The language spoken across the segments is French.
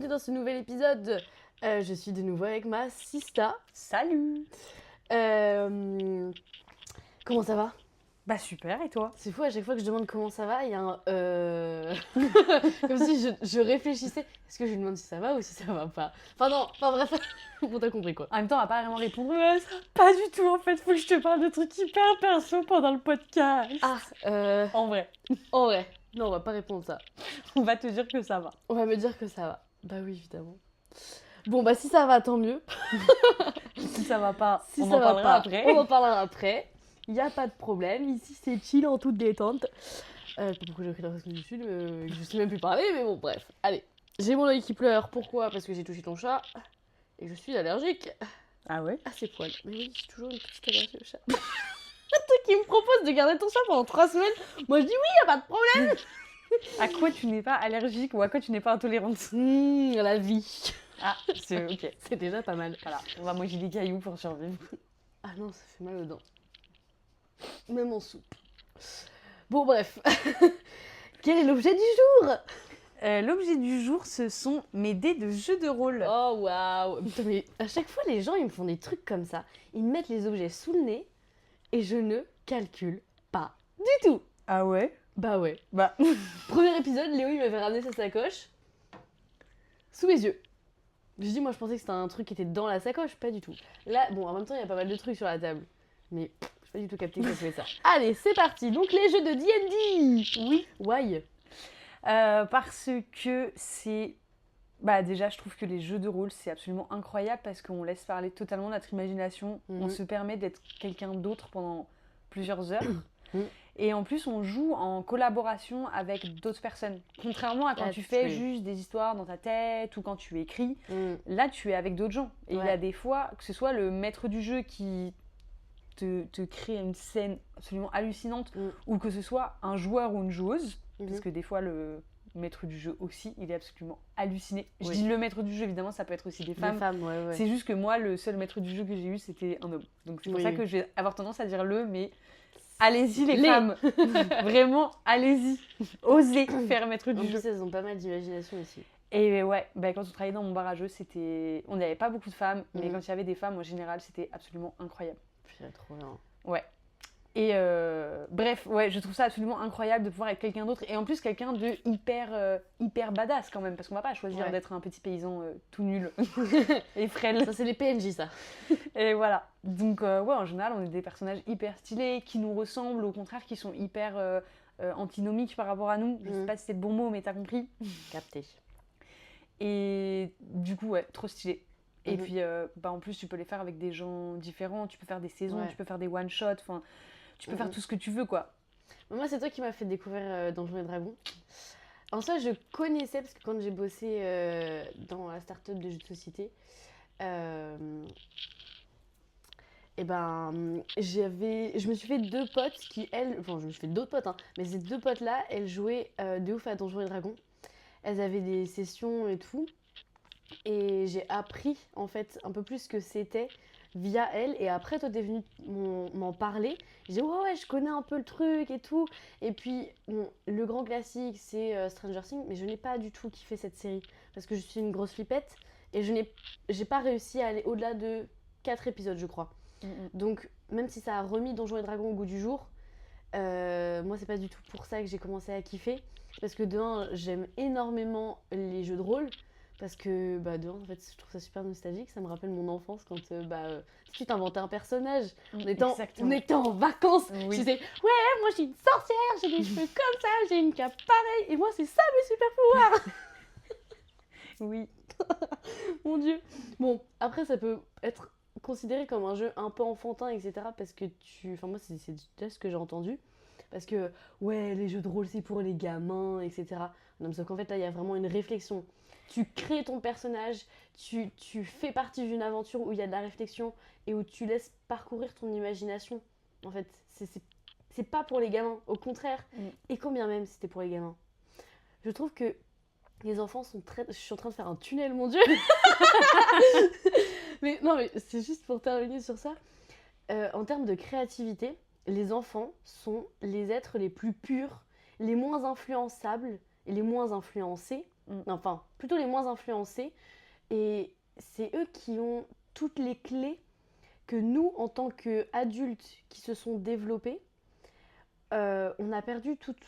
bienvenue dans ce nouvel épisode. Je suis de nouveau avec ma sista. Salut. Comment ça va? Bah super, et toi? C'est fou, à chaque fois que je demande comment ça va, il y a un comme si je réfléchissais. Est-ce que je lui demande si ça va ou si ça va pas? Enfin non, enfin bref, bon t'as compris quoi. En même temps, on va pas vraiment répondre. Ça va pas du tout en fait, faut que je te parle de trucs hyper perso pendant le podcast. Ah, En vrai, en vrai, non on va pas répondre ça. on va te dire que ça va. On va me dire que ça va. Bah oui, évidemment. Bon bah si ça va, tant mieux. Si ça va pas, Si on ça en va parlera pas, après. on en parlera après. Il n'y a pas de problème. Ici, c'est chill en toute détente. Je sais pas pourquoi j'ai écrit la presque du Sud. Je sais même plus parler, mais bon, bref. Allez. J'ai mon œil qui pleure. Pourquoi? Parce que j'ai touché ton chat. Et je suis allergique Ah ouais? à ses poils. Mais oui, j'ai toujours une petite allergie au chat. Toi qui me propose de garder ton chat pendant 3 semaines. Moi, je dis oui, y a pas de problème. À quoi tu n'es pas allergique ou à quoi tu n'es pas intolérante? La vie. Ah, c'est ok. C'est déjà pas mal. Voilà, on va manger des cailloux pour survivre. Ah non, ça fait mal aux dents. Même en soupe. Bon, bref. Quel est l'objet du jour? L'objet du jour, ce sont mes dés de jeu de rôle. Oh waouh! Putain, mais à chaque fois, les gens, ils me font des trucs comme ça. Ils me mettent les objets sous le nez et je ne calcule pas du tout. Ah ouais? Bah ouais. Bah, Premier épisode, Léo, il m'avait ramené sa sacoche sous mes yeux. Je dis, moi, je pensais que c'était un truc qui était dans la sacoche. Pas du tout. Là, bon, en même temps, il y a pas mal de trucs sur la table. Mais je pas du tout capté que ça fait ça. Allez, c'est parti. Donc, les jeux de D&D. oui. Why? Parce que c'est... Bah déjà, je trouve que les jeux de rôle, c'est absolument incroyable parce qu'on laisse parler totalement notre imagination. On se permet d'être quelqu'un d'autre pendant plusieurs heures. Mhm. Et en plus, on joue en collaboration avec d'autres personnes. Contrairement à quand tu fais juste des histoires dans ta tête ou quand tu écris, là, tu es avec d'autres gens. Et il y a des fois, que ce soit le maître du jeu qui te crée une scène absolument hallucinante ou que ce soit un joueur ou une joueuse, parce que des fois, le maître du jeu aussi, il est absolument halluciné. Je dis le maître du jeu, évidemment, ça peut être aussi des femmes. Ouais. C'est juste que moi, le seul maître du jeu que j'ai eu, c'était un homme. Donc c'est pour ça que je vais avoir tendance à dire le, mais allez-y les femmes. Vraiment, allez-y. Osez faire maître du jeu. En plus, elles ont pas mal d'imagination aussi. Et ouais, bah, quand on travaillait dans mon bar à jeu, on n'avait pas beaucoup de femmes, mais quand il y avait des femmes, en général, c'était absolument incroyable. C'est trop bien. Ouais. Et bref, ouais, je trouve ça absolument incroyable de pouvoir être quelqu'un d'autre. Et en plus, quelqu'un de hyper badass quand même. Parce qu'on va pas choisir d'être un petit paysan tout nul et frêle. Ça, c'est les PNJ, ça. Et voilà. Donc, ouais, en général, on est des personnages hyper stylés, qui nous ressemblent, au contraire, qui sont hyper antinomiques par rapport à nous. Je sais pas si c'est le bon mot, mais t'as compris. Capté. Et du coup, ouais, trop stylé. Et puis, bah, en plus, tu peux les faire avec des gens différents. Tu peux faire des saisons, tu peux faire des one-shots. Enfin, tu peux faire tout ce que tu veux, quoi. Moi, c'est toi qui m'as fait découvrir Donjons et Dragons. En soi, je connaissais, parce que quand j'ai bossé dans la start-up de jeux de société, et ben, je me suis fait deux potes qui, elles... Enfin, je me suis fait d'autres potes, hein, mais ces deux potes-là, elles jouaient de ouf à Donjons et Dragons. Elles avaient des sessions et tout. Et j'ai appris, en fait, un peu plus ce que c'était via elle. Et après, toi, t'es venu m'en parler. J'ai dit, ouais, je connais un peu le truc et tout. Et puis, bon, le grand classique, c'est Stranger Things. Mais je n'ai pas du tout kiffé cette série. Parce que je suis une grosse flippette. Et j'ai pas réussi à aller au-delà de 4 épisodes, je crois. Donc, même si ça a remis Donjons et Dragons au goût du jour, moi, c'est pas du tout pour ça que j'ai commencé à kiffer. Parce que de un, j'aime énormément les jeux de rôle. Parce que, bah, de un, en fait, je trouve ça super nostalgique. Ça me rappelle mon enfance quand, si tu t'inventais un personnage, on était en vacances. Je disais, ouais, moi, je suis une sorcière, j'ai des cheveux comme ça, j'ai une cape pareille. Et moi, c'est ça mes super pouvoirs. Oui. Mon Dieu. Bon, après, ça peut être considéré comme un jeu un peu enfantin, etc. Parce que Enfin, moi, c'est déjà ce que j'ai entendu. Parce que, ouais, les jeux de rôle, c'est pour les gamins, etc. Non, mais sauf qu'en fait, là, il y a vraiment une réflexion. Tu crées ton personnage, tu fais partie d'une aventure où il y a de la réflexion et où tu laisses parcourir ton imagination. En fait, c'est pas pour les gamins, au contraire. Et combien même c'était pour les gamins. Je trouve que les enfants sont très... Je suis en train de faire un tunnel, mon Dieu. Mais non, mais c'est juste pour terminer sur ça. En termes de créativité, les enfants sont les êtres les plus purs, les moins influençables et les moins influencés. Enfin, plutôt les moins influencés. Et c'est eux qui ont toutes les clés que nous, en tant qu'adultes qui se sont développés, on a perdu toute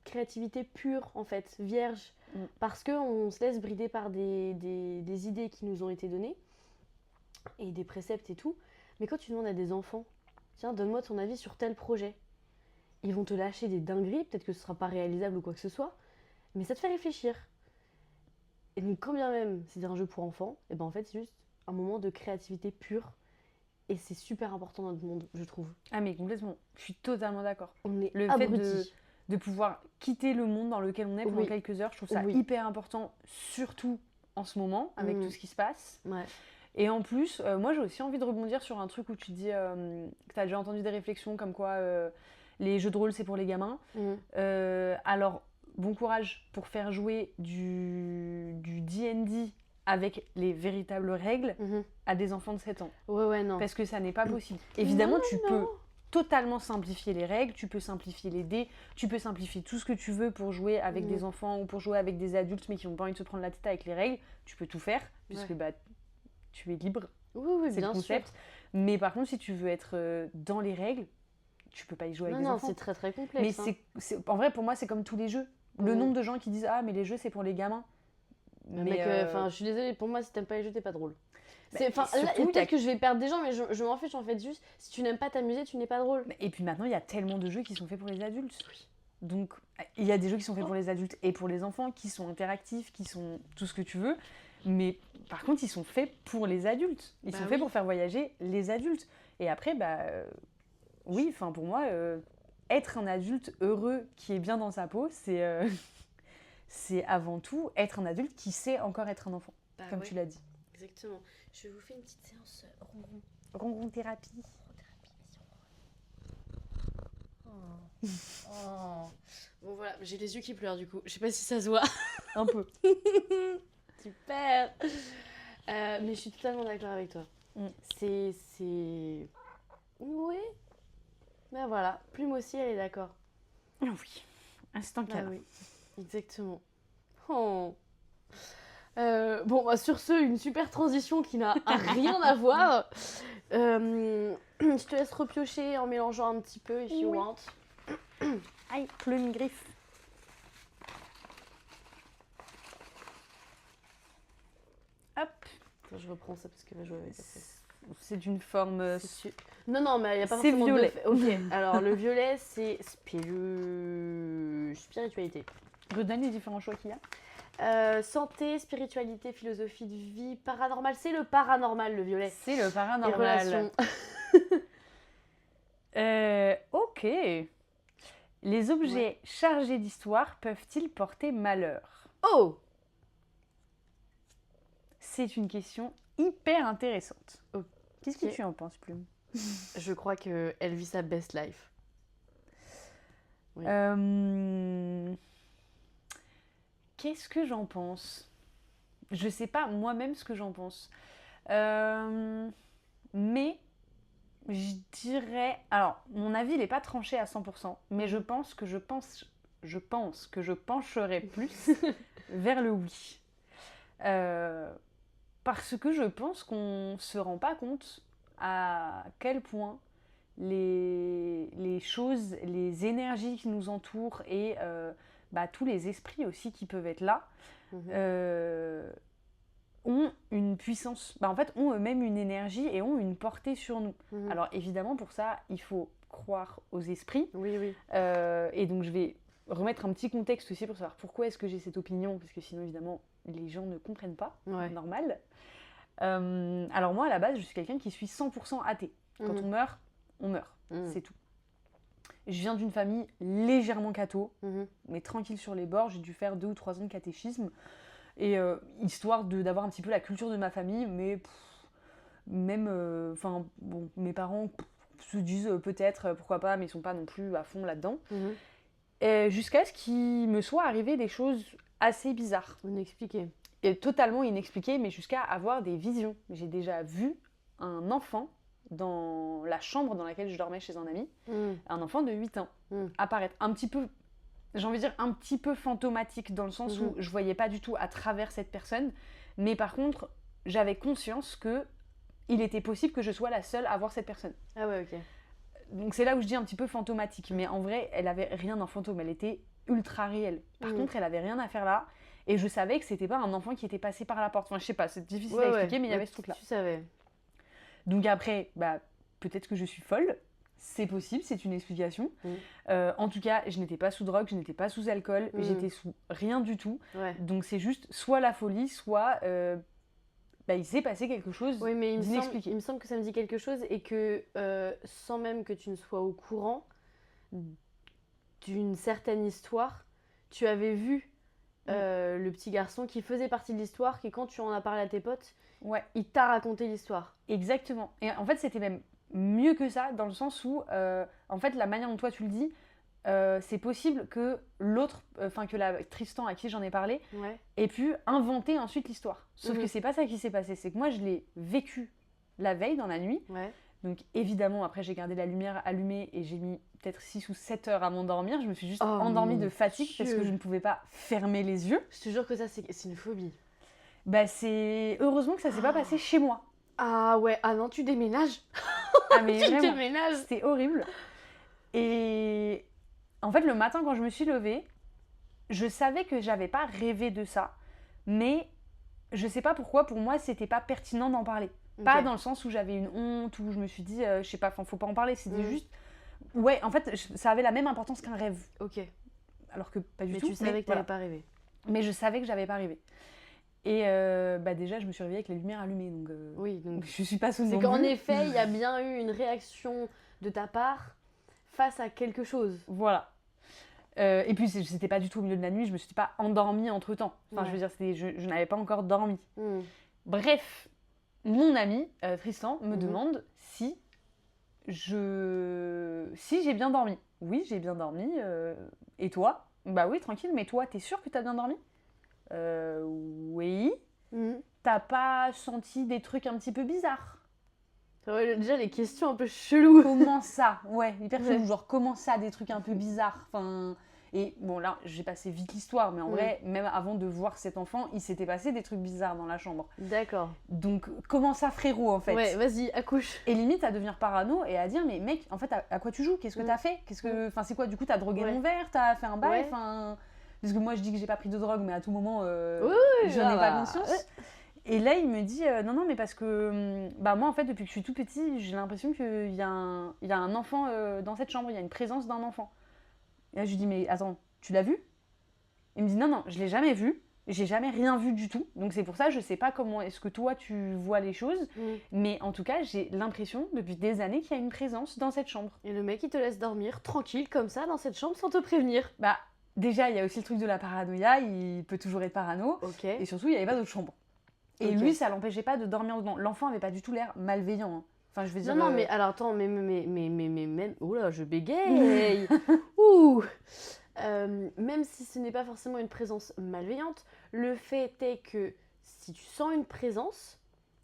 créativité pure, en fait, vierge, parce qu'on se laisse brider par des idées qui nous ont été données, et des préceptes et tout. Mais quand tu demandes à des enfants, tiens, donne-moi ton avis sur tel projet, ils vont te lâcher des dingueries, peut-être que ce sera pas réalisable ou quoi que ce soit, mais ça te fait réfléchir. Et donc, quand bien même c'est un jeu pour enfants, et ben en fait, c'est juste un moment de créativité pure. Et c'est super important dans notre monde, je trouve. Ah mais complètement, je suis totalement d'accord. On est Le abrutis. fait de pouvoir quitter le monde dans lequel on est pendant quelques heures, je trouve ça hyper important, surtout en ce moment, avec tout ce qui se passe. Ouais. Et en plus, moi j'ai aussi envie de rebondir sur un truc où tu dis que tu as déjà entendu des réflexions comme quoi les jeux de rôle c'est pour les gamins. Alors, bon courage pour faire jouer du D&D avec les véritables règles à des enfants de 7 ans. Ouais, non. Parce que ça n'est pas possible. Évidemment, tu peux totalement simplifier les règles, tu peux simplifier les dés, tu peux simplifier tout ce que tu veux pour jouer avec des enfants ou pour jouer avec des adultes mais qui n'ont pas envie de se prendre la tête avec les règles. Tu peux tout faire, puisque tu es libre. Oui, c'est bien le concept. sûr. Mais par contre, si tu veux être dans les règles, tu peux pas y jouer avec des enfants. Non, c'est très très complexe. Mais en vrai, pour moi, c'est comme tous les jeux. Le nombre de gens qui disent « Ah, mais les jeux, c'est pour les gamins ». Mec, je suis désolée, pour moi, si t'aimes pas les jeux, t'es pas drôle. Surtout, peut-être que je vais perdre des gens, mais je m'en fiche en fait. Juste, si tu n'aimes pas t'amuser, tu n'es pas drôle. Et puis maintenant, il y a tellement de jeux qui sont faits pour les adultes. Donc, il y a des jeux qui sont faits pour les adultes et pour les enfants, qui sont interactifs, qui sont tout ce que tu veux. Mais par contre, ils sont faits pour les adultes. Ils sont faits pour faire voyager les adultes. Et après, oui, pour moi, être un adulte heureux qui est bien dans sa peau, c'est c'est avant tout être un adulte qui sait encore être un enfant, comme tu l'as dit. Exactement. Je vous fais une petite séance ronron. Ronron thérapie. Bon voilà, j'ai les yeux qui pleurent du coup. Je sais pas si ça se voit. Un peu. Super. Mais je suis totalement d'accord avec toi. C'est... Oui. Ben voilà, Plume aussi, elle est d'accord. Oui. Instant câlin. Oui, exactement. Oh. Bon, sur ce, une super transition qui n'a rien à voir. Je te laisse repiocher en mélangeant un petit peu, if you want. Aïe, Plume griffe. Hop. Attends, je reprends ça parce que va jouer avec ça. C'est d'une forme... Non, mais il n'y a pas c'est forcément violet. Ok, alors le violet, c'est spiritualité. Redonne les différents choix qu'il y a. Santé, spiritualité, philosophie de vie, paranormal. C'est le paranormal, le violet. C'est le paranormal. Et relations. Ok. Les objets chargés d'histoire peuvent-ils porter malheur ? Oh ! C'est une question hyper intéressante. Okay. Qu'est-ce que tu en penses, Plume ? Je crois qu'elle vit sa best life. Oui. Qu'est-ce que j'en pense ? Je sais pas moi-même ce que j'en pense. Mais je dirais... Alors, mon avis, il n'est pas tranché à 100%, mais je pense que je pencherais plus vers le oui. Parce que je pense qu'on ne se rend pas compte à quel point les choses, les énergies qui nous entourent et tous les esprits aussi qui peuvent être là ont une puissance, en fait ont eux-mêmes une énergie et ont une portée sur nous. Alors évidemment pour ça il faut croire aux esprits. Oui. Et donc je vais remettre un petit contexte aussi pour savoir pourquoi est-ce que j'ai cette opinion, parce que sinon évidemment les gens ne comprennent pas, normal. Alors moi à la base je suis quelqu'un qui suis 100% athée. Quand on meurt, c'est tout. Je viens d'une famille légèrement catho, mais tranquille sur les bords. J'ai dû faire 2 ou 3 ans de catéchisme, et histoire d'avoir un petit peu la culture de ma famille, mais mes parents se disent peut-être, pourquoi pas, mais ils sont pas non plus à fond là-dedans. Jusqu'à ce qu'il me soit arrivé des choses assez bizarres. Inexpliquées. Et totalement inexpliquées, mais jusqu'à avoir des visions. J'ai déjà vu un enfant dans la chambre dans laquelle je dormais chez un ami, un enfant de 8 ans, apparaître un petit peu j'ai envie de dire, un petit peu fantomatique, dans le sens où je voyais pas du tout à travers cette personne. Mais par contre, j'avais conscience que il était possible que je sois la seule à voir cette personne. Ah ouais, ok. Donc c'est là où je dis un petit peu fantomatique. Mais en vrai, elle avait rien d'un fantôme. Elle était ultra réelle. Par contre, elle avait rien à faire là. Et je savais que c'était pas un enfant qui était passé par la porte. Enfin, je sais pas, c'est difficile à expliquer, mais il y avait ce truc-là. Tu savais. Donc après, peut-être que je suis folle. C'est possible, c'est une explication. En tout cas, je n'étais pas sous drogue, je n'étais pas sous alcool, j'étais sous rien du tout. Ouais. Donc c'est juste soit la folie, soit il s'est passé quelque chose d'inexpliqué. Il me semble que ça me dit quelque chose et que sans même que tu ne sois au courant d'une certaine histoire, tu avais vu le petit garçon qui faisait partie de l'histoire, qui quand tu en as parlé à tes potes, il t'a raconté l'histoire. Exactement. Et en fait, c'était même mieux que ça, dans le sens où, en fait, la manière dont toi tu le dis, c'est possible que l'autre, que Tristan à qui j'en ai parlé, ait pu inventer ensuite l'histoire. Sauf que c'est pas ça qui s'est passé, c'est que moi je l'ai vécu la veille dans la nuit. Donc évidemment, après j'ai gardé la lumière allumée et j'ai mis peut-être 6 ou 7 heures à m'endormir. Je me suis juste endormie de fatigue parce que je ne pouvais pas fermer les yeux. Je te jure que ça c'est une phobie. C'est heureusement que ça s'est pas passé chez moi. Ah ouais, ah non, tu déménages. Ah mais tu vraiment, déménages. C'était horrible. Et en fait, le matin quand je me suis levée, je savais que j'avais pas rêvé de ça, mais je sais pas pourquoi, pour moi, c'était pas pertinent d'en parler. Pas dans le sens où j'avais une honte, où je me suis dit, je sais pas, faut pas en parler, c'était juste... Ouais, en fait, ça avait la même importance qu'un rêve. Ok. Alors que pas du tout. Mais tu savais que t'avais pas rêvé. Mais je savais que j'avais pas rêvé. Et déjà, je me suis réveillée avec les lumières allumées, donc, donc je suis pas sous. C'est qu'en effet, il y a bien eu une réaction de ta part face à quelque chose. Voilà. Et puis, c'était pas du tout au milieu de la nuit, je me suis pas endormie entre-temps. Enfin, je veux dire, je n'avais pas encore dormi. Bref, mon ami, Tristan, me demande si j'ai bien dormi. Oui, j'ai bien dormi. Et toi ? Bah oui, tranquille, mais toi, t'es sûre que t'as bien dormi ? Oui. T'as pas senti des trucs un petit peu bizarres ? Déjà, les questions un peu cheloues. Comment ça ? Ouais, hyper chelou. Genre, comment ça, des trucs un peu bizarres ? Enfin... Et bon, là, j'ai passé vite l'histoire, mais en vrai, même avant de voir cet enfant, il s'était passé des trucs bizarres dans la chambre. D'accord. Donc, comment ça, frérot, en fait ? Ouais, vas-y, accouche. Et limite, à devenir parano et à dire, mais mec, en fait, à quoi tu joues ? Qu'est-ce que t'as fait ? Enfin, c'est quoi, du coup, t'as drogué mon verre ? T'as fait un bail ? Enfin... Parce que moi, je dis que j'ai pas pris de drogue, mais à tout moment, je n'ai pas conscience. Et là, il me dit, non, mais parce que moi, en fait, depuis que je suis tout petit, j'ai l'impression qu'il y a un enfant dans cette chambre, il y a une présence d'un enfant. Et là, je lui dis, mais attends, tu l'as vu ? Il me dit, non, je l'ai jamais vu, j'ai jamais rien vu du tout. Donc c'est pour ça, je sais pas comment est-ce que toi, tu vois les choses. Mais en tout cas, j'ai l'impression, depuis des années, qu'il y a une présence dans cette chambre. Et le mec, il te laisse dormir tranquille, comme ça, dans cette chambre, sans te prévenir. Déjà, il y a aussi le truc de la paranoïa, il peut toujours être parano. Et surtout, il n'y avait pas d'autre chambre. Et lui, ça l'empêchait pas de dormir dedans. L'enfant avait pas du tout l'air malveillant. Hein. Enfin, je veux dire. Non, mais alors attends, mais même. Oh là, je bégaye. Ouh. Même si ce n'est pas forcément une présence malveillante, le fait est que si tu sens une présence,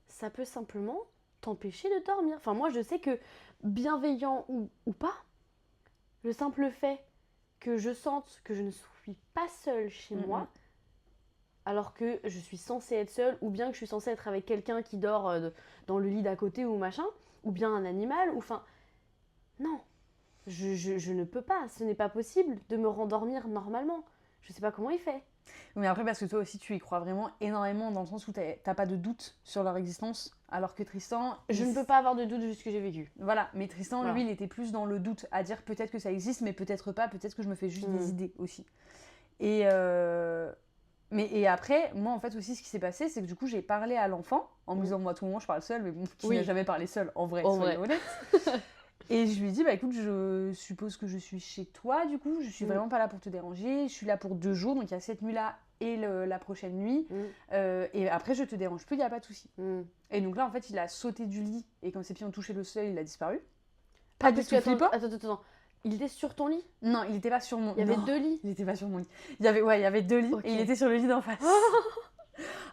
ça peut simplement t'empêcher de dormir. Enfin, moi, je sais que bienveillant ou pas, le simple fait que je sente que je ne suis pas seule chez moi, alors que je suis censée être seule, ou bien que je suis censée être avec quelqu'un qui dort dans le lit d'à côté ou machin, ou bien un animal, ou enfin... Non, je ne peux pas, ce n'est pas possible de me rendormir normalement. Je sais pas comment il fait. Mais après, parce que toi aussi, tu y crois vraiment énormément, dans le sens où t'as pas de doute sur leur existence, alors que Tristan... Je ne peux pas avoir de doute de ce que j'ai vécu. Voilà, mais Tristan, lui, il était plus dans le doute, à dire peut-être que ça existe, mais peut-être pas, peut-être que je me fais juste des idées aussi. Et après, moi, en fait, aussi, ce qui s'est passé, c'est que du coup, j'ai parlé à l'enfant, en me disant, moi, à tout moment, je parle seule, mais bon, qui n'a jamais parlé seule, en vrai, soyons honnêtes. Et je lui ai dit, écoute, je suppose que je suis chez toi, du coup, je suis vraiment pas là pour te déranger, je suis là pour 2 jours, donc il y a cette nuit-là et la prochaine nuit, et après, je te dérange plus, il n'y a pas de souci. Et donc là, en fait, il a sauté du lit, et quand ses pieds ont touché le seuil, il a disparu. Pas du tout flippant. Attends. Il était sur ton lit ? Non, il était pas sur mon lit. Il y avait 2 lits ? Il était pas sur mon lit. Il y avait 2 lits, et il était sur le lit d'en face.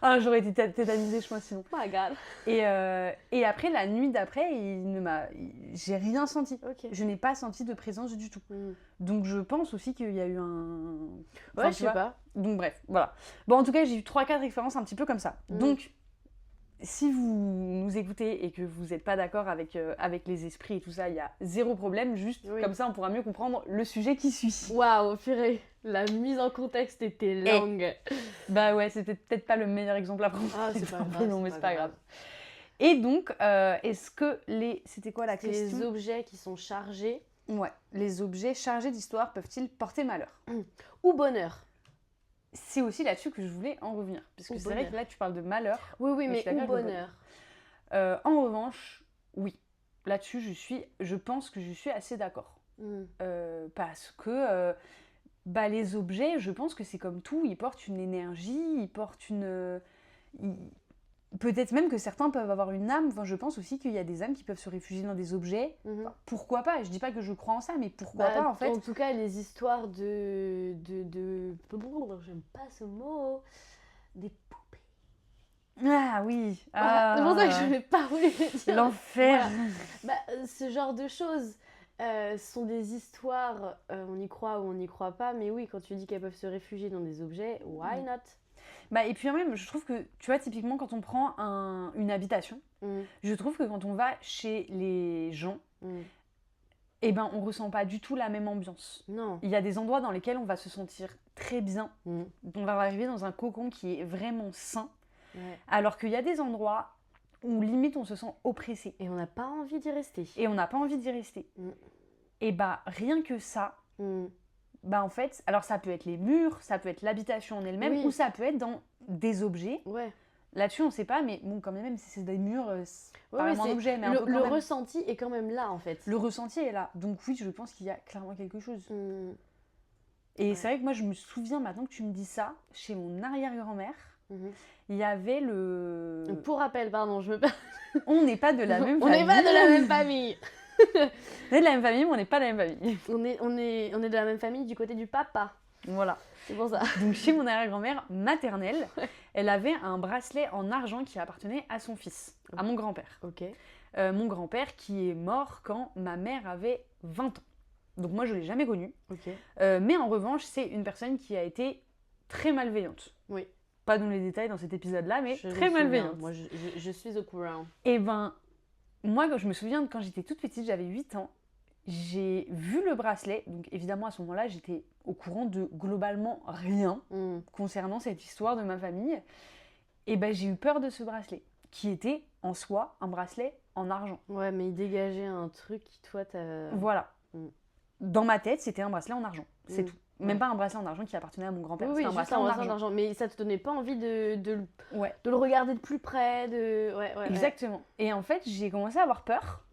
Ah, j'aurais été tétanisée, je pense, sinon. Oh my god. Et après, la nuit d'après, j'ai rien senti. Ok. Je n'ai pas senti de présence du tout. Donc, je pense aussi qu'il y a eu un... Ouais, je sais pas. Donc, bref, voilà. Bon, en tout cas, j'ai eu 3-4 expériences un petit peu comme ça. Donc, si vous nous écoutez et que vous n'êtes pas d'accord avec les esprits et tout ça, il y a zéro problème. Juste comme ça, on pourra mieux comprendre le sujet qui suit. Waouh, purée. La mise en contexte était longue. Bah ouais, c'était peut-être pas le meilleur exemple à prendre. Ah, c'est pas grave. Mais c'est pas grave. Et donc, est-ce que c'était quoi la question ? Les objets qui sont chargés. Ouais, les objets chargés d'histoire peuvent-ils porter malheur ? Ou bonheur. C'est aussi là-dessus que je voulais en revenir. Parce que c'est vrai que là, tu parles de malheur. Oui, mais ou bonheur. En revanche, oui. Là-dessus, je pense que je suis assez d'accord. Parce que les objets, je pense que c'est comme tout. Ils portent une énergie, ils portent une... Peut-être même que certains peuvent avoir une âme. Enfin, je pense aussi qu'il y a des âmes qui peuvent se réfugier dans des objets. Enfin, pourquoi pas ? Je dis pas que je crois en ça, mais pourquoi pas en fait ? En tout cas, les histoires de... J'aime pas ce mot. Des poupées. Ah oui. C'est pour ça que je n'ai pas voulu le dire. L'enfer. Voilà. Ce genre de choses sont des histoires, on y croit ou on n'y croit pas. Mais oui, quand tu dis qu'elles peuvent se réfugier dans des objets, why not ? Et puis même, je trouve que, tu vois, typiquement, quand on prend une habitation, je trouve que quand on va chez les gens, on ressent pas du tout la même ambiance. Non. Il y a des endroits dans lesquels on va se sentir très bien. On va arriver dans un cocon qui est vraiment sain. Ouais. Alors qu'il y a des endroits où limite on se sent oppressé. Et on n'a pas envie d'y rester. Et rien que ça... en fait, alors ça peut être les murs, ça peut être l'habitation en elle-même, ou ça peut être dans des objets. Ouais. Là-dessus, on sait pas, mais bon, quand même, si c'est des murs, c'est pas vraiment un objet. Mais le ressenti est quand même là, en fait. Le ressenti est là. Donc oui, je pense qu'il y a clairement quelque chose. Et c'est vrai que moi, je me souviens, maintenant que tu me dis ça, chez mon arrière-grand-mère, il y avait le... Pour rappel, pardon, on n'est pas de la même famille. On n'est pas de la même famille. On est de la même famille, mais on n'est pas de la même famille. On est de la même famille du côté du papa. Voilà. C'est pour ça. Donc chez mon arrière-grand-mère maternelle, elle avait un bracelet en argent qui appartenait à son fils, à mon grand-père. Ok. Mon grand-père qui est mort quand ma mère avait 20 ans. Donc moi, je ne l'ai jamais connu. Okay. Mais en revanche, c'est une personne qui a été très malveillante. Oui. Pas dans les détails dans cet épisode-là, mais très malveillante. Moi, je suis au courant. Et moi, je me souviens, quand j'étais toute petite, j'avais 8 ans, j'ai vu le bracelet. Donc évidemment, à ce moment-là, j'étais au courant de globalement rien concernant cette histoire de ma famille. Et j'ai eu peur de ce bracelet, qui était en soi un bracelet en argent. Ouais, mais il dégageait un truc qui, toi, t'as... Voilà. Dans ma tête, c'était un bracelet en argent, c'est tout. Même pas un bracelet en argent qui appartenait à mon grand-père, c'était un bracelet en argent. Mais ça te donnait pas envie de le regarder de plus près, Exactement. Et en fait, j'ai commencé à avoir peur,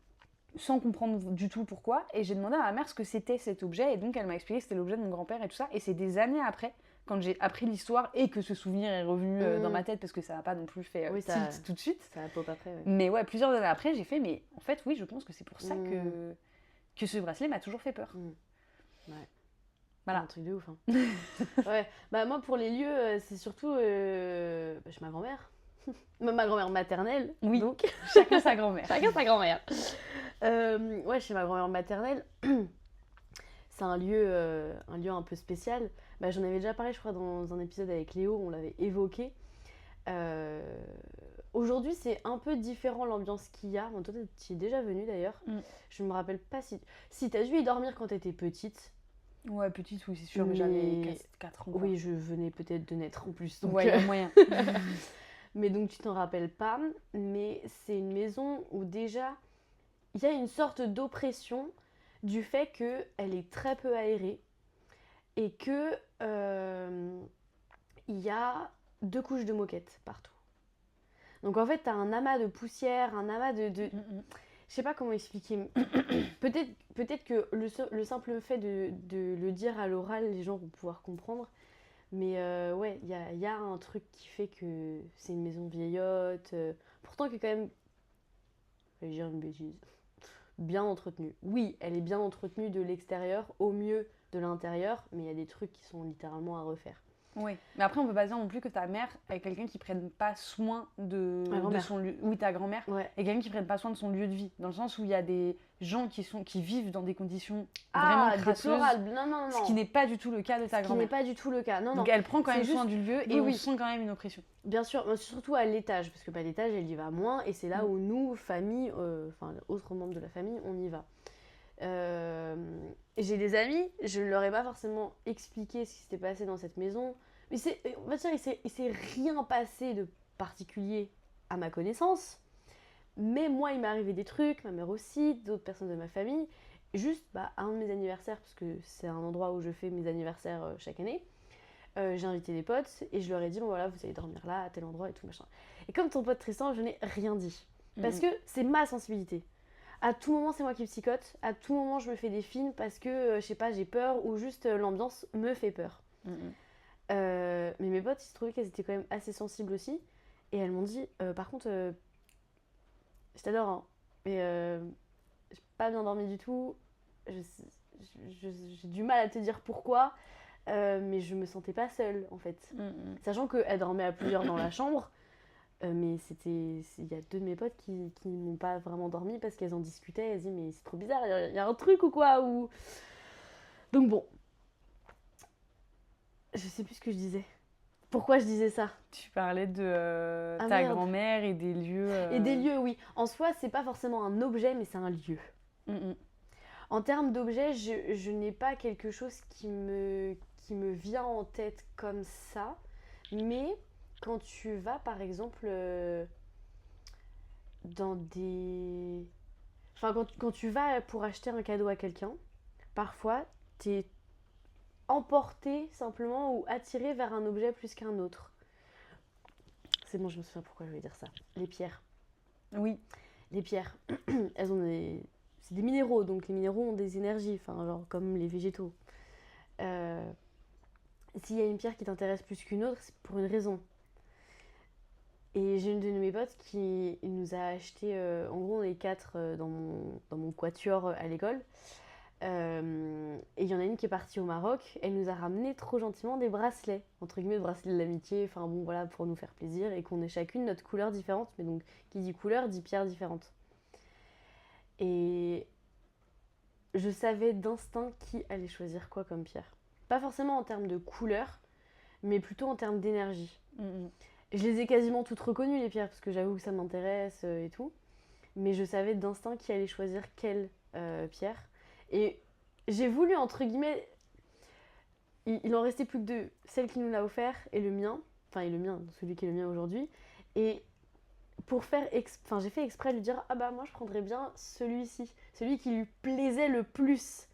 sans comprendre du tout pourquoi, et j'ai demandé à ma mère ce que c'était cet objet, et donc elle m'a expliqué que c'était l'objet de mon grand-père et tout ça, et c'est des années après, quand j'ai appris l'histoire, et que ce souvenir est revenu dans ma tête, parce que ça n'a pas non plus fait tilt tout de suite. Ça pop après, ouais. Mais ouais, plusieurs années après, j'ai fait, mais en fait, oui, je pense que c'est pour ça que ce bracelet m'a toujours fait peur. Ouais. Voilà. Un truc de ouf. Hein. Ouais. Moi, pour les lieux, c'est surtout chez ma grand-mère. Ma grand-mère maternelle. Oui. Donc. Chacun sa grand-mère. Chacun sa grand-mère. Ouais, chez ma grand-mère maternelle. C'est un lieu un peu spécial. J'en avais déjà parlé, je crois, dans un épisode avec Léo. On l'avait évoqué. Aujourd'hui, c'est un peu différent l'ambiance qu'il y a. Bon, toi, tu y es déjà venue d'ailleurs. Je me rappelle pas si t'as dû y dormir quand t'étais petite. Ouais, petite, oui, c'est sûr, mais j'avais 4 ans. Oui, je venais peut-être de naître en plus. Donc ouais, il y a moyen. Mais donc, tu t'en rappelles pas. Mais c'est une maison où déjà, il y a une sorte d'oppression du fait qu'elle est très peu aérée et que il y a 2 couches de moquette partout. Donc en fait, t'as un amas de poussière, un amas de... Je sais pas comment expliquer. Peut-être que le simple fait de le dire à l'oral, les gens vont pouvoir comprendre. Mais ouais, il y a un truc qui fait que c'est une maison vieillotte. Pourtant, qui est quand même... Je vais dire une bêtise. Bien entretenue. Oui, elle est bien entretenue de l'extérieur, au mieux de l'intérieur. Mais il y a des trucs qui sont littéralement à refaire. Oui, mais après on peut pas dire non plus que ta mère est quelqu'un qui prenne pas soin de son lieu. Oui, ta grand-mère est quelqu'un qui prenne pas soin de son lieu de vie, dans le sens où il y a des gens qui vivent dans des conditions vraiment crasseuses, déplorables. Non. Ce qui n'est pas du tout le cas de ta grand-mère. Ce qui n'est pas du tout le cas. Non. Donc elle prend quand même soin du lieu et on sent quand même une oppression. Bien sûr, surtout à l'étage, parce que l'étage elle y va moins et c'est là où nous, famille, autres membres de la famille, on y va. J'ai des amis, je ne leur ai pas forcément expliqué ce qui s'était passé dans cette maison. Mais on va dire, il s'est rien passé de particulier à ma connaissance. Mais moi, il m'est arrivé des trucs, ma mère aussi, d'autres personnes de ma famille. Juste à un de mes anniversaires, parce que c'est un endroit où je fais mes anniversaires chaque année. J'ai invité des potes et je leur ai dit, bon voilà, vous allez dormir là, à tel endroit et tout machin. Et comme ton pote Tristan, je n'ai rien dit. Parce que c'est ma sensibilité. À tout moment, c'est moi qui psychote. À tout moment, je me fais des films parce que, je sais pas, j'ai peur ou juste l'ambiance me fait peur. Mais mes potes, il se trouvait qu'elles étaient quand même assez sensibles aussi. Et elles m'ont dit, par contre, je t'adore, hein, mais j'ai pas bien dormi du tout. J'ai du mal à te dire pourquoi, mais je me sentais pas seule, en fait. Sachant qu'elles dormaient à plusieurs dans la chambre. Mais il y a 2 de mes potes qui n'ont pas vraiment dormi parce qu'elles en discutaient. Elles disaient mais c'est trop bizarre, il y a un truc ou quoi ou... Donc bon, je sais plus ce que je disais. Pourquoi je disais ça? Tu parlais de ta grand-mère et des lieux. Et des lieux, oui. En soi, c'est pas forcément un objet, mais c'est un lieu. En termes d'objet, je n'ai pas quelque chose qui me vient en tête comme ça, mais quand tu vas, par exemple, dans des... Enfin, quand tu vas pour acheter un cadeau à quelqu'un, parfois, t'es emporté simplement ou attiré vers un objet plus qu'un autre. C'est bon, je me souviens pourquoi je voulais dire ça. Les pierres. Oui. Les pierres, elles ont des... C'est des minéraux, donc les minéraux ont des énergies, enfin, genre comme les végétaux. S'il y a une pierre qui t'intéresse plus qu'une autre, c'est pour une raison. Et j'ai une de mes potes qui nous a acheté, en gros on est 4 dans mon quatuor à l'école. Et il y en a une qui est partie au Maroc, elle nous a ramené trop gentiment des bracelets, entre guillemets bracelets de l'amitié, enfin bon voilà, pour nous faire plaisir et qu'on ait chacune notre couleur différente, mais donc qui dit couleur dit pierre différente. Et je savais d'instinct qui allait choisir quoi comme pierre. Pas forcément en termes de couleur, mais plutôt en termes d'énergie. Je les ai quasiment toutes reconnues, les pierres, parce que j'avoue que ça m'intéresse et tout. Mais je savais d'instinct qui allait choisir quelle pierre. Et j'ai voulu, entre guillemets... Il en restait plus que 2. Celle qui nous l'a offert et le mien. Enfin, et le mien, celui qui est le mien aujourd'hui. Et pour faire... j'ai fait exprès de lui dire « Ah bah, moi, je prendrais bien celui-ci. Celui qui lui plaisait le plus. »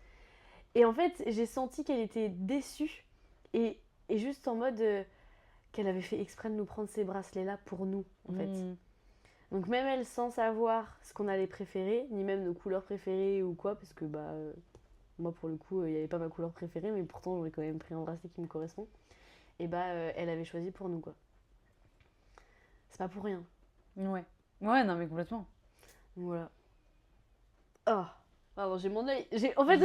Et en fait, j'ai senti qu'elle était déçue. Et juste en mode... qu'elle avait fait exprès de nous prendre ces bracelets-là pour nous, en fait. Donc même elle, sans savoir ce qu'on allait préférer, ni même nos couleurs préférées ou quoi, parce que moi pour le coup, il n'y avait pas ma couleur préférée, mais pourtant j'aurais quand même pris un bracelet qui me correspond. Et elle avait choisi pour nous, quoi. C'est pas pour rien. Ouais, non mais complètement. Voilà. Oh, pardon, j'ai mon œil. En fait,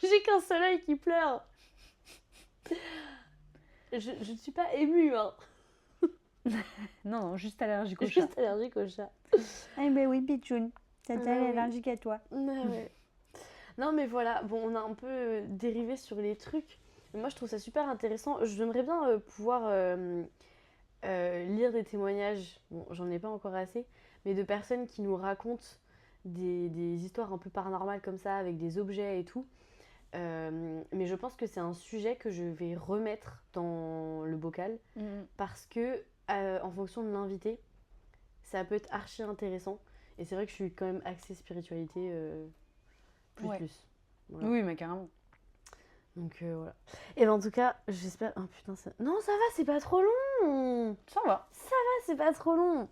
j'ai qu'un seul œil qui pleure. Je ne suis pas émue, hein. Non, juste allergique au chat. Juste allergique au chat. Eh ben oui, Pichoun, c'est allergique à toi. Ouais. Non, mais voilà, bon, on a un peu dérivé sur les trucs. Mais moi, je trouve ça super intéressant. J'aimerais bien pouvoir lire des témoignages, bon, j'en ai pas encore assez, mais de personnes qui nous racontent des histoires un peu paranormales comme ça, avec des objets et tout. Mais je pense que c'est un sujet que je vais remettre dans le bocal parce que en fonction de l'invité, ça peut être archi intéressant. Et c'est vrai que je suis quand même axée spiritualité plus. Voilà. Oui, mais carrément. Donc voilà. Et ben en tout cas, j'espère... Oh putain, ça... Non, ça va, c'est pas trop long. Ça va. Ça va, c'est pas trop long.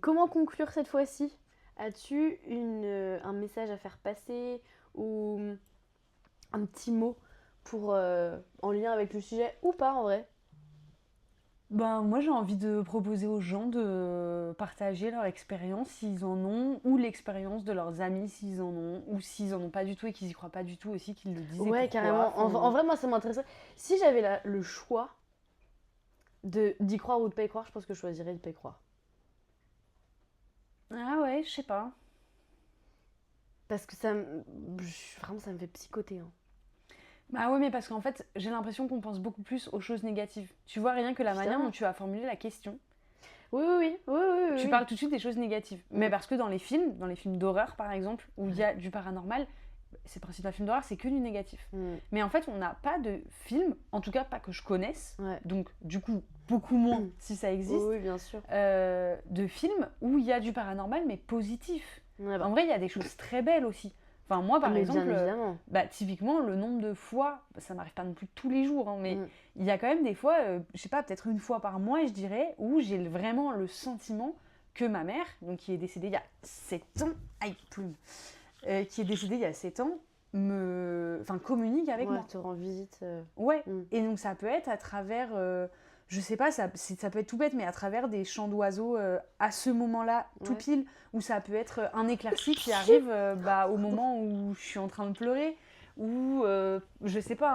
Comment conclure cette fois-ci? As-tu un message à faire passer ou un petit mot pour en lien avec le sujet ou pas en vrai? Ben, moi, j'ai envie de proposer aux gens de partager leur expérience s'ils en ont, ou l'expérience de leurs amis s'ils en ont, ou s'ils en ont pas du tout et qu'ils y croient pas du tout aussi, qu'ils le disent et Ouais, pourquoi. carrément. En vrai, moi, ça m'intéresserait. Si j'avais le choix d'y croire ou de pas y croire, je pense que je choisirais de pas y croire. Ah ouais, je sais pas. Parce que vraiment, ça me fait psychoter. Hein. Bah ouais, mais parce qu'en fait, j'ai l'impression qu'on pense beaucoup plus aux choses négatives. Tu vois, rien que la manière dont tu as formulé la question, Oui. tu parles tout de suite des choses négatives. Mais parce que dans les films d'horreur par exemple, où il y a du paranormal, c'est le principe d'un film d'horreur, c'est que du négatif. Mais en fait, on n'a pas de film, en tout cas pas que je connaisse, donc du coup beaucoup moins si ça existe, oui, bien sûr. de films où il y a du paranormal mais positif. En vrai, il y a des choses très belles aussi. Enfin, moi, par exemple, typiquement, le nombre de fois, ça m'arrive pas non plus tous les jours, hein, mais il y a quand même des fois, je sais pas, peut-être une fois par mois, je dirais, où j'ai vraiment le sentiment que ma mère, donc qui est décédée il y a 7 ans, qui est décédée il y a 7 ans, communique avec moi. Te rend visite. Ouais, et donc ça peut être à travers, je sais pas, ça peut être tout bête, mais à travers des chants d'oiseaux à ce moment-là, tout pile, ou ça peut être un éclairci qui arrive au moment où je suis en train de pleurer, ou je sais pas,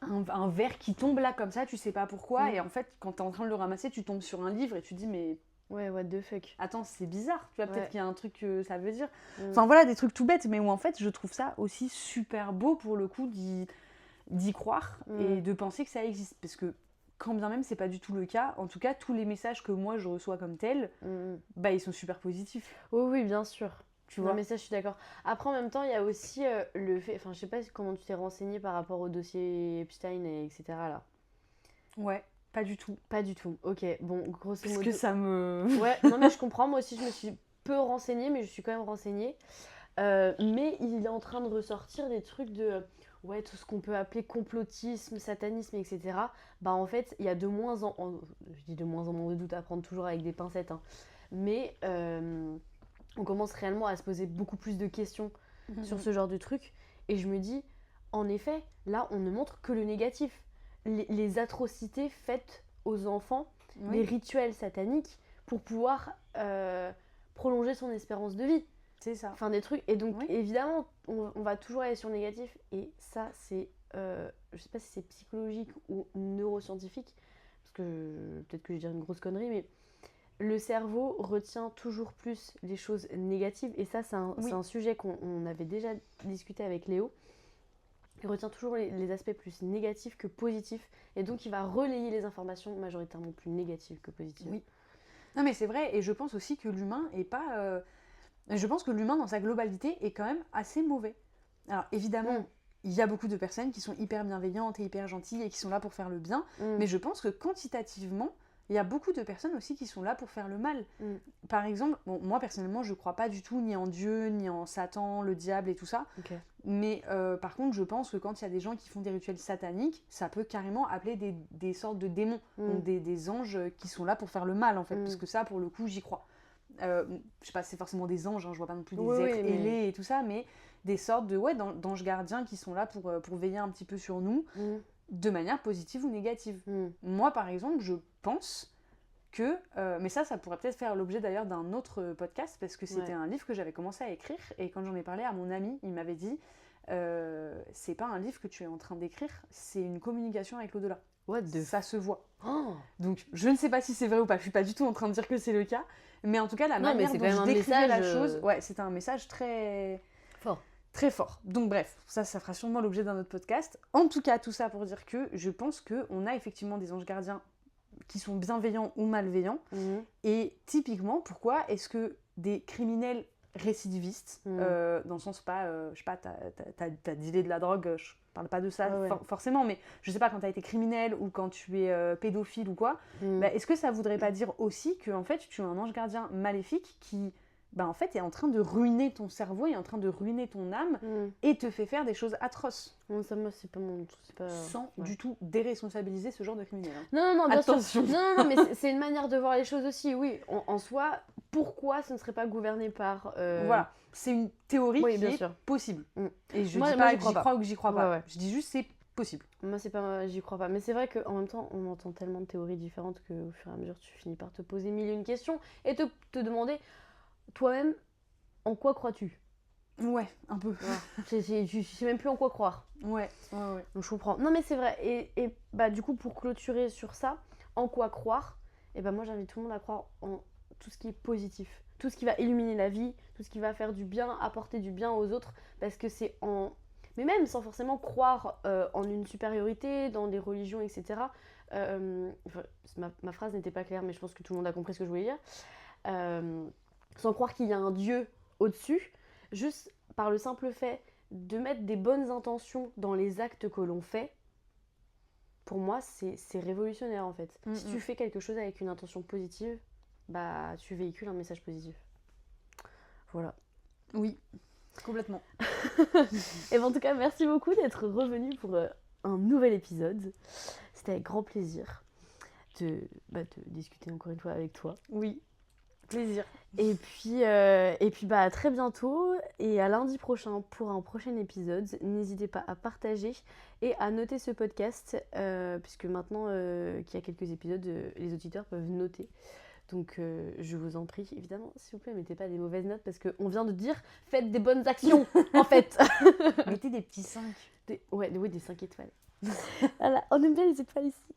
un verre qui tombe là comme ça, tu sais pas pourquoi, et en fait, quand t'es en train de le ramasser, tu tombes sur un livre et tu te dis, mais. Ouais, what the fuck. Attends, c'est bizarre, tu vois, peut-être qu'il y a un truc que ça veut dire. Enfin voilà, des trucs tout bêtes, mais où en fait, je trouve ça aussi super beau pour le coup d'y croire et de penser que ça existe. Parce que quand bien même c'est pas du tout le cas, en tout cas tous les messages que moi je reçois comme tels, ils sont super positifs. Oui, bien sûr. Tu vois. Mais ça je suis d'accord. Après en même temps il y a aussi le fait, enfin je sais pas comment tu t'es renseigné par rapport au dossier Epstein et etc. là. Ouais, pas du tout. Pas du tout. Ok, bon grosso modo. Parce que ça me. Ouais, non mais je comprends, moi aussi je me suis peu renseignée mais je suis quand même renseignée. Mais il est en train de ressortir des trucs de tout ce qu'on peut appeler complotisme, satanisme, etc. En fait, il y a de moins en moins, je dis de moins en moins de doutes à prendre toujours avec des pincettes, hein, mais on commence réellement à se poser beaucoup plus de questions sur ce genre de trucs. Et je me dis, en effet, là, on ne montre que le négatif. Les atrocités faites aux enfants, les rituels sataniques, pour pouvoir prolonger son espérance de vie. C'est ça. Enfin, des trucs. Et donc, évidemment, on va toujours aller sur le négatif. Et ça, c'est. Je sais pas si c'est psychologique ou neuroscientifique. Parce que peut-être que je dirais une grosse connerie, mais le cerveau retient toujours plus les choses négatives. Et ça, c'est un sujet qu'on avait déjà discuté avec Léo. Il retient toujours les aspects plus négatifs que positifs. Et donc, il va relayer les informations majoritairement plus négatives que positives. Oui. Non, mais c'est vrai. Et je pense aussi que l'humain est pas. Je pense que l'humain, dans sa globalité, est quand même assez mauvais. Alors, évidemment, il y a beaucoup de personnes qui sont hyper bienveillantes et hyper gentilles et qui sont là pour faire le bien. Mais je pense que quantitativement, il y a beaucoup de personnes aussi qui sont là pour faire le mal. Par exemple, moi, personnellement, je ne crois pas du tout ni en Dieu, ni en Satan, le diable et tout ça. Okay. Mais par contre, je pense que quand il y a des gens qui font des rituels sataniques, ça peut carrément appeler des sortes de démons. Donc des anges qui sont là pour faire le mal, en fait. Parce que ça, pour le coup, j'y crois. Je sais pas, c'est forcément des anges, hein, je vois pas non plus des êtres ailés et tout ça, mais des sortes de d'anges gardiens qui sont là pour veiller un petit peu sur nous, de manière positive ou négative. Moi, par exemple, je pense que, mais ça pourrait peut-être faire l'objet d'ailleurs d'un autre podcast, parce que c'était un livre que j'avais commencé à écrire, et quand j'en ai parlé à mon ami, il m'avait dit, c'est pas un livre que tu es en train d'écrire, c'est une communication avec l'au-delà. Ça se voit. Donc, je ne sais pas si c'est vrai ou pas. Je suis pas du tout en train de dire que c'est le cas. Mais en tout cas, la manière dont je décrivais la chose... Ouais, c'était un message très... fort. Très fort. Donc bref, ça fera sûrement l'objet d'un autre podcast. En tout cas, tout ça pour dire que je pense qu'on a effectivement des anges gardiens qui sont bienveillants ou malveillants. Et typiquement, pourquoi est-ce que des criminels récidivistes, dans le sens pas, je sais pas, t'as dealé de la drogue, je parle pas de ça forcément, mais je sais pas, quand t'as été criminel ou quand tu es pédophile ou quoi, est-ce que ça voudrait pas dire aussi que en fait tu es un ange gardien maléfique qui en fait est en train de ruiner ton cerveau, est en train de ruiner ton âme et te fait faire des choses atroces. Ça, moi, c'est pas mon... Sans du tout déresponsabiliser ce genre de criminel. Hein. Non, bien Attention. sûr. Non, mais c'est une manière de voir les choses aussi, oui. En soi, pourquoi ce ne serait pas gouverné par... Voilà, c'est une théorie qui est possible. Et je dis pas que j'y crois ou que j'y crois pas. Je dis juste c'est possible. Moi, c'est pas, j'y crois pas. Mais c'est vrai qu'en même temps, on entend tellement de théories différentes qu'au fur et à mesure, tu finis par te poser mille et une questions et te demander, toi-même, en quoi crois-tu ? Ouais, un peu. Je sais même plus en quoi croire. Ouais. Donc je comprends. Non mais c'est vrai. Et bah du coup, pour clôturer sur ça, en quoi croire ? Et bah moi, j'invite tout le monde à croire en tout ce qui est positif. Tout ce qui va illuminer la vie, tout ce qui va faire du bien, apporter du bien aux autres. Parce que c'est en... Mais même sans forcément croire en une supériorité, dans des religions, etc. Ma phrase n'était pas claire, mais je pense que tout le monde a compris ce que je voulais dire. Sans croire qu'il y a un Dieu au-dessus, juste par le simple fait de mettre des bonnes intentions dans les actes que l'on fait, pour moi, c'est révolutionnaire en fait. Si tu fais quelque chose avec une intention positive, bah tu véhicules un message positif. Voilà. Oui, complètement. Et en tout cas, merci beaucoup d'être revenu pour un nouvel épisode. C'était avec grand plaisir de discuter encore une fois avec toi. Oui, plaisir. Et puis bah, à très bientôt et à lundi prochain pour un prochain épisode. N'hésitez pas à partager et à noter ce podcast puisque maintenant qu'il y a quelques épisodes, les auditeurs peuvent noter. Donc je vous en prie, évidemment, s'il vous plaît, mettez pas des mauvaises notes parce qu'on vient de dire faites des bonnes actions en fait. Mettez des petits 5. Oui, des 5 étoiles. Voilà, on aime bien les étoiles ici.